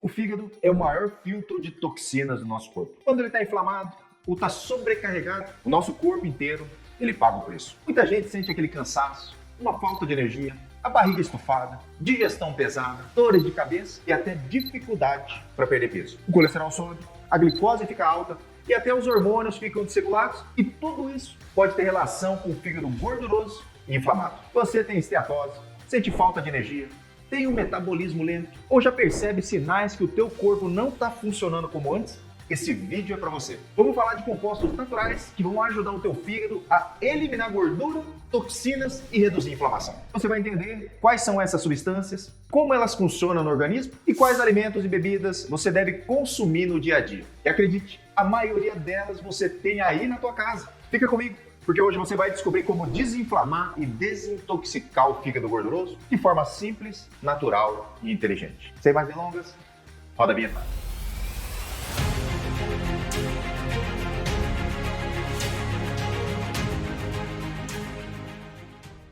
O fígado é o maior filtro de toxinas do nosso corpo. Quando ele está inflamado ou está sobrecarregado, o nosso corpo inteiro ele paga o preço. Muita gente sente aquele cansaço, uma falta de energia, a barriga estufada, digestão pesada, dores de cabeça e até dificuldade para perder peso. O colesterol sobe, a glicose fica alta e até os hormônios ficam desregulados, e tudo isso pode ter relação com o fígado gorduroso e inflamado. Você tem esteatose, sente falta de energia, tem um metabolismo lento ou já percebe sinais que o teu corpo não está funcionando como antes? Esse vídeo é para você. Vamos falar de compostos naturais que vão ajudar o teu fígado a eliminar gordura, toxinas e reduzir a inflamação. Você vai entender quais são essas substâncias, como elas funcionam no organismo e quais alimentos e bebidas você deve consumir no dia a dia. E acredite, a maioria delas você tem aí na tua casa. Fica comigo, porque hoje você vai descobrir como desinflamar e desintoxicar o fígado gorduroso de forma simples, natural e inteligente. Sem mais delongas, roda a vinheta.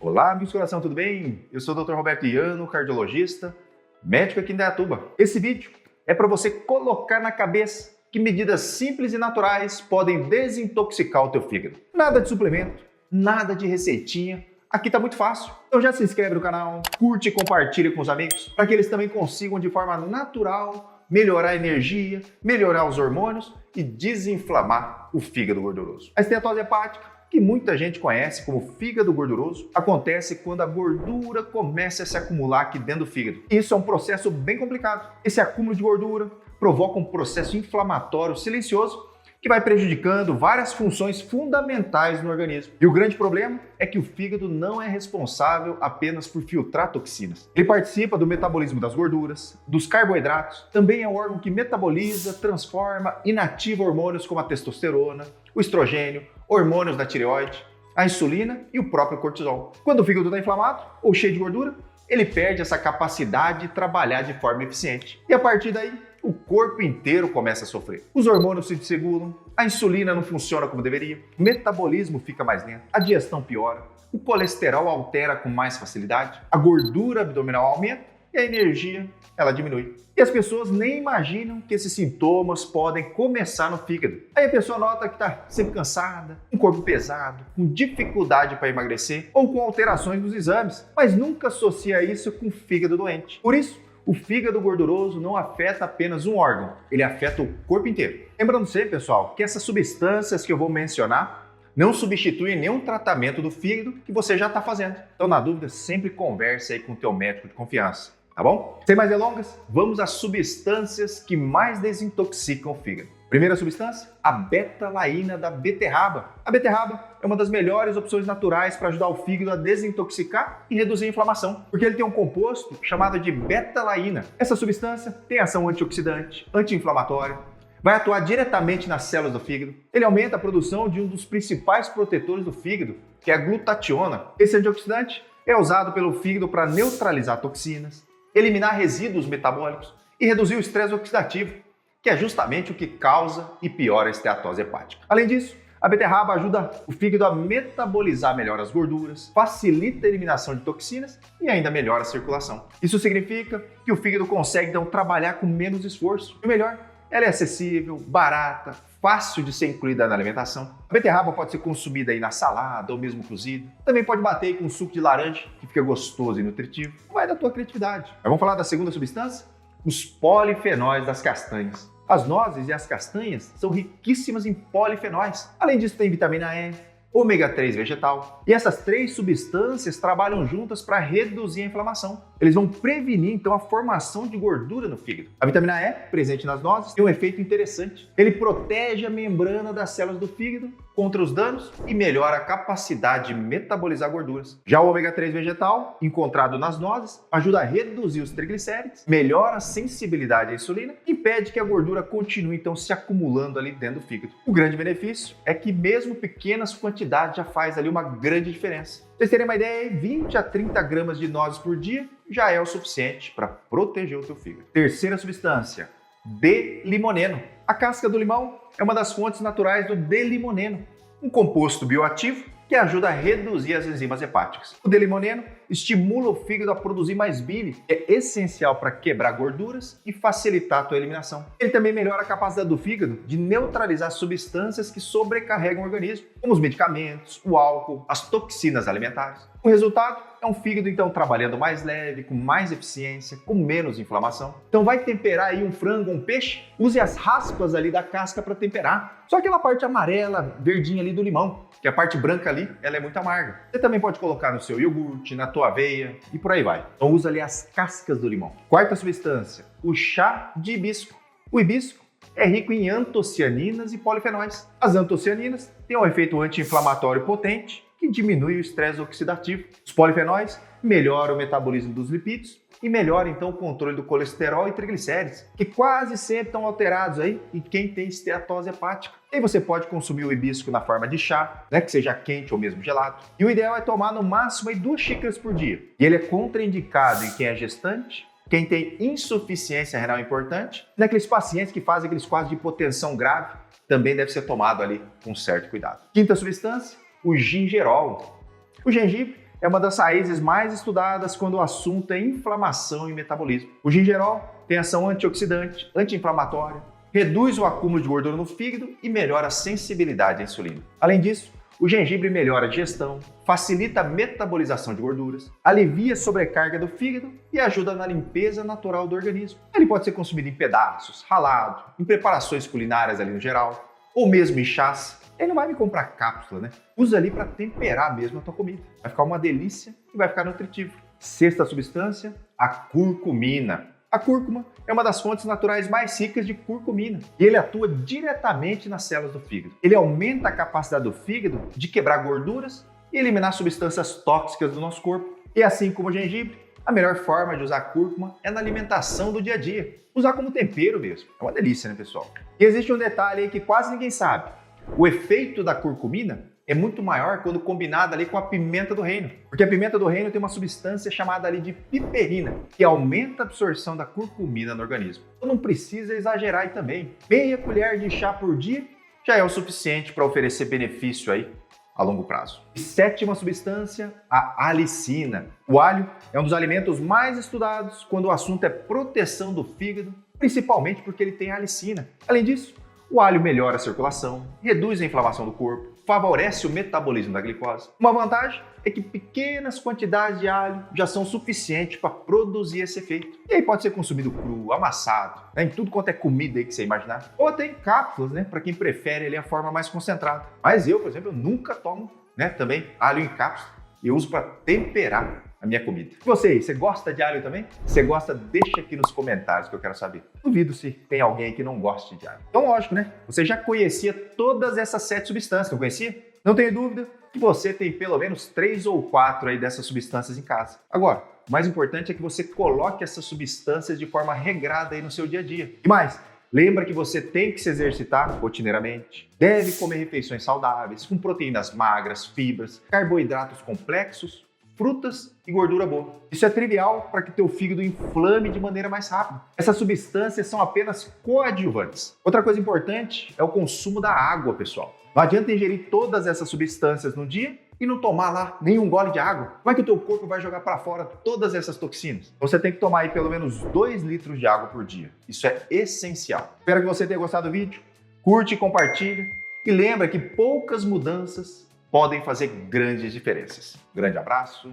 Olá, amigos do coração, tudo bem? Eu sou o Dr. Roberto Iano, cardiologista, médico aqui em Indaiatuba. Esse vídeo é para você colocar na cabeça que medidas simples e naturais podem desintoxicar o teu fígado. Nada de suplemento, nada de receitinha, aqui tá muito fácil. Então já se inscreve no canal, curte e compartilha com os amigos, para que eles também consigam de forma natural melhorar a energia, melhorar os hormônios e desinflamar o fígado gorduroso. A esteatose hepática, que muita gente conhece como fígado gorduroso, acontece quando a gordura começa a se acumular aqui dentro do fígado. Isso é um processo bem complicado. Esse acúmulo de gordura provoca um processo inflamatório silencioso que vai prejudicando várias funções fundamentais no organismo. E o grande problema é que o fígado não é responsável apenas por filtrar toxinas. Ele participa do metabolismo das gorduras, dos carboidratos, também é um órgão que metaboliza, transforma, inativa hormônios como a testosterona, o estrogênio, hormônios da tireoide, a insulina e o próprio cortisol. Quando o fígado está inflamado ou cheio de gordura, ele perde essa capacidade de trabalhar de forma eficiente. E a partir daí, o corpo inteiro começa a sofrer. Os hormônios se desregulam, a insulina não funciona como deveria, o metabolismo fica mais lento, a digestão piora, o colesterol altera com mais facilidade, a gordura abdominal aumenta e a energia ela diminui. E as pessoas nem imaginam que esses sintomas podem começar no fígado. Aí a pessoa nota que está sempre cansada, com corpo pesado, com dificuldade para emagrecer ou com alterações nos exames, mas nunca associa isso com fígado doente. Por isso, o fígado gorduroso não afeta apenas um órgão, ele afeta o corpo inteiro. Lembrando sempre, pessoal, que essas substâncias que eu vou mencionar não substituem nenhum tratamento do fígado que você já está fazendo. Então, na dúvida, sempre converse aí com o teu médico de confiança, tá bom? Sem mais delongas, vamos às substâncias que mais desintoxicam o fígado. Primeira substância, a beta-laína da beterraba. A beterraba é uma das melhores opções naturais para ajudar o fígado a desintoxicar e reduzir a inflamação, porque ele tem um composto chamado de beta-laína. Essa substância tem ação antioxidante, anti-inflamatória, vai atuar diretamente nas células do fígado. Ele aumenta a produção de um dos principais protetores do fígado, que é a glutationa. Esse antioxidante é usado pelo fígado para neutralizar toxinas, eliminar resíduos metabólicos e reduzir o estresse oxidativo, que é justamente o que causa e piora a esteatose hepática. Além disso, a beterraba ajuda o fígado a metabolizar melhor as gorduras, facilita a eliminação de toxinas e ainda melhora a circulação. Isso significa que o fígado consegue então trabalhar com menos esforço. E o melhor, ela é acessível, barata, fácil de ser incluída na alimentação. A beterraba pode ser consumida aí na salada ou mesmo cozida. Também pode bater aí com suco de laranja, que fica gostoso e nutritivo. Vai da tua criatividade. Mas vamos falar da segunda substância? Os polifenóis das castanhas. As nozes e as castanhas são riquíssimas em polifenóis. Além disso, tem vitamina E, ômega 3 vegetal. E essas três substâncias trabalham juntas para reduzir a inflamação. Eles vão prevenir, então, a formação de gordura no fígado. A vitamina E, presente nas nozes, tem um efeito interessante. Ele protege a membrana das células do fígado contra os danos e melhora a capacidade de metabolizar gorduras. Já o ômega 3 vegetal, encontrado nas nozes, ajuda a reduzir os triglicéridos, melhora a sensibilidade à insulina e impede que a gordura continue, então, se acumulando ali dentro do fígado. O grande benefício é que mesmo pequenas quantidades já faz ali uma grande diferença. Pra vocês terem uma ideia, 20 a 30 gramas de nozes por dia já é o suficiente para proteger o teu fígado. Terceira substância, D-limoneno. A casca do limão é uma das fontes naturais do D-limoneno, um composto bioativo que ajuda a reduzir as enzimas hepáticas. O D-limoneno estimula o fígado a produzir mais bile, que é essencial para quebrar gorduras e facilitar a tua eliminação. Ele também melhora a capacidade do fígado de neutralizar substâncias que sobrecarregam o organismo, como os medicamentos, o álcool, as toxinas alimentares. O resultado é um fígado, então, trabalhando mais leve, com mais eficiência, com menos inflamação. Então vai temperar aí um frango, um peixe, use as raspas ali da casca para temperar. Só aquela parte amarela, verdinha ali do limão, que a parte branca ali, ela é muito amarga. Você também pode colocar no seu iogurte, na tua aveia e por aí vai. Então usa ali as cascas do limão. Quarta substância, o chá de hibisco. O hibisco é rico em antocianinas e polifenóis. As antocianinas têm um efeito anti-inflamatório potente que diminui o estresse oxidativo. Os polifenóis melhoram o metabolismo dos lipídios e melhoram então o controle do colesterol e triglicérides, que quase sempre estão alterados aí em quem tem esteatose hepática. E aí você pode consumir o hibisco na forma de chá, né, que seja quente ou mesmo gelado. E o ideal é tomar no máximo aí 2 xícaras por dia. E ele é contraindicado em quem é gestante, quem tem insuficiência renal importante, e naqueles pacientes que fazem aqueles quadros de hipotensão grave, também deve ser tomado ali com certo cuidado. Quinta substância, o gingerol. O gengibre é uma das raízes mais estudadas quando o assunto é inflamação e metabolismo. O gingerol tem ação antioxidante, anti-inflamatória, reduz o acúmulo de gordura no fígado e melhora a sensibilidade à insulina. Além disso, o gengibre melhora a digestão, facilita a metabolização de gorduras, alivia a sobrecarga do fígado e ajuda na limpeza natural do organismo. Ele pode ser consumido em pedaços, ralado, em preparações culinárias ali no geral, ou mesmo em chás. Ele não vai me comprar cápsula, né? Usa ali para temperar mesmo a tua comida. Vai ficar uma delícia e vai ficar nutritivo. Sexta substância, a curcumina. A cúrcuma é uma das fontes naturais mais ricas de curcumina e ele atua diretamente nas células do fígado. Ele aumenta a capacidade do fígado de quebrar gorduras e eliminar substâncias tóxicas do nosso corpo. E assim como o gengibre, a melhor forma de usar a cúrcuma é na alimentação do dia a dia. Usar como tempero mesmo. É uma delícia, né, pessoal? E existe um detalhe aí que quase ninguém sabe. O efeito da curcumina é muito maior quando combinada ali com a pimenta do reino. Porque a pimenta do reino tem uma substância chamada ali de piperina, que aumenta a absorção da curcumina no organismo. Então não precisa exagerar aí também. Meia colher de chá por dia já é o suficiente para oferecer benefício aí a longo prazo. E sétima substância, a alicina. O alho é um dos alimentos mais estudados quando o assunto é proteção do fígado, principalmente porque ele tem alicina. Além disso, o alho melhora a circulação, reduz a inflamação do corpo, favorece o metabolismo da glicose. Uma vantagem é que pequenas quantidades de alho já são suficientes para produzir esse efeito. E aí pode ser consumido cru, amassado, né, em tudo quanto é comida aí que você imaginar. Ou até em cápsulas, né, para quem prefere ali a forma mais concentrada. Mas eu, por exemplo, nunca tomo, né, também alho em cápsula. Eu uso para temperar a minha comida. E você gosta de alho também? Se você gosta, deixa aqui nos comentários que eu quero saber. Duvido se tem alguém que não goste de alho. Então, lógico, né? Você já conhecia todas essas 7 substâncias, não conhecia? Não tenho dúvida que você tem pelo menos 3 ou 4 aí dessas substâncias em casa. Agora, o mais importante é que você coloque essas substâncias de forma regrada aí no seu dia a dia. E mais, lembra que você tem que se exercitar rotineiramente, deve comer refeições saudáveis, com proteínas magras, fibras, carboidratos complexos, frutas e gordura boa. Isso é trivial para que teu fígado inflame de maneira mais rápida. Essas substâncias são apenas coadjuvantes. Outra coisa importante é o consumo da água, pessoal. Não adianta ingerir todas essas substâncias no dia e não tomar lá nenhum gole de água. Como é que o teu corpo vai jogar para fora todas essas toxinas? Você tem que tomar aí pelo menos 2 litros de água por dia. Isso é essencial. Espero que você tenha gostado do vídeo. Curte e compartilha. E lembra que poucas mudanças podem fazer grandes diferenças. Grande abraço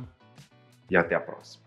e até a próxima.